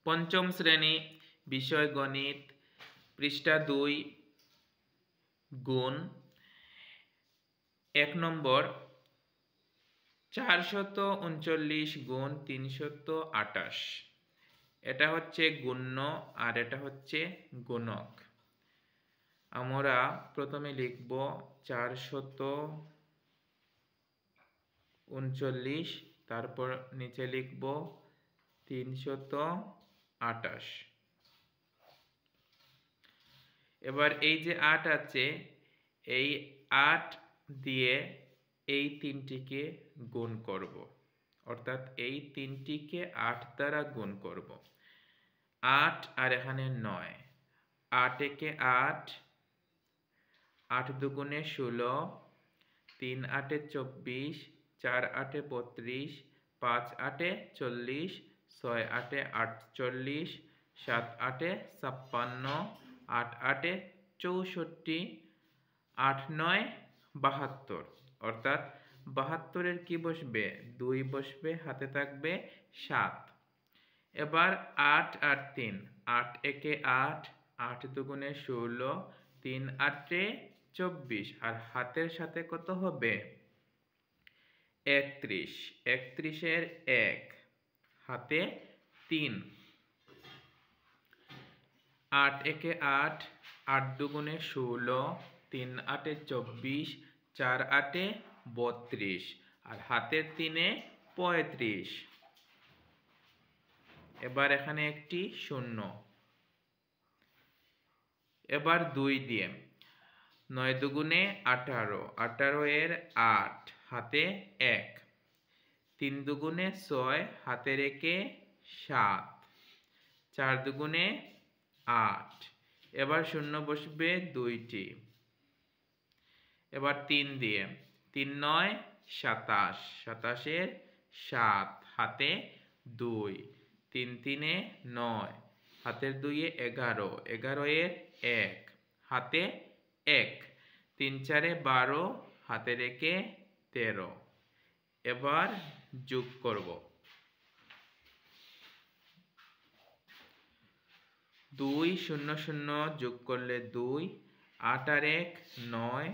পঞ্চম শ্রেণী বিষয় গণিত পৃষ্ঠা 2 গুণ 1 নম্বর 439 গুণ 328 এটা হচ্ছে গুণ্য আর এটা হচ্ছে গুণক। আমরা প্রথমে লিখব 439 তারপর নিচে লিখব 328। এবার এই যে 8 আছে এই 8 দিয়ে এই তিনটিকে গুণ করব, অর্থাৎ এই তিনটিকে 8 দ্বারা গুণ করব। 8 আর এখানে 9, 8 একে 8, 8 দুগুণে 16, 3 আটে 24, 4 আটে 32, 5 আটে 40, 6 আটে 48, 7 আটে 56, 8 আটে 64, 8 9 72, অর্থাৎ 72 এর কি বসবে? 2 বসবে, হাতে থাকবে 7। এবার 8 আর 3, 8 একে 8, 8 দুগুণে 16, 3 আটে 24 আর হাতের সাথে কত হবে? 31, 31 এর 1, হাতে 3। 8 একে 8, 8 দুগুণে 16, 3 আটে 24, 4 আটে 32 আর হাতের 3-এ 35। এবার এখানে একটি শূন্য। এবার 2 দিয়ে 9 দুগুণে 18, 18 এর 8, হাতে 1, 3 দুগুণে 6, হাতে রেখে 7, 4 দুগুণে 8। এবার শূন্য বসবে 2টি। এবার 3 দিয়ে 3 9 27, 27 এর 7, হাতে 2, 3 3-এ 9, হাতের 2-এ 11, 11 এর 1, হাতে 1, 3 4-এ 12, হাতে রেখে 13। এবার যোগ করব। 2 0 0 যোগ করলে 2, 8 আর 1 9,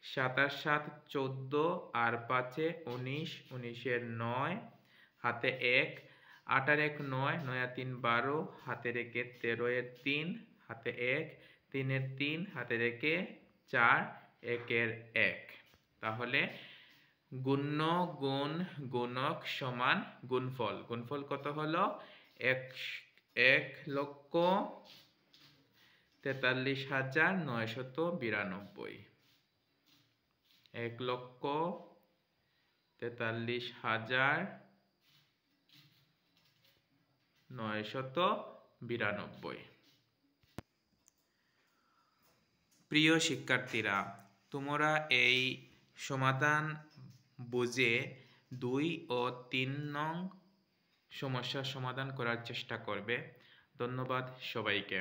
7 আর 7 14 আর 5-এ 19, 19 এর 9, হাতে 1, 8 আর 1 9, 9 আর 3 12, হাতে রেখে 13 এর 3, হাতে 1, 3 এর 3, হাতে রেখে 4, 1 এর 1। তাহলে গুণ্য গুণ গুণক সমান গুণফল। গুণফল কত হলো? 1,43,992। 1,43,992। প্রিয় শিক্ষার্থীরা, তোমরা এই সমাধান বুঝে 2 ও 3 নং সমস্যার সমাধান করার চেষ্টা করবে। ধন্যবাদ সবাইকে।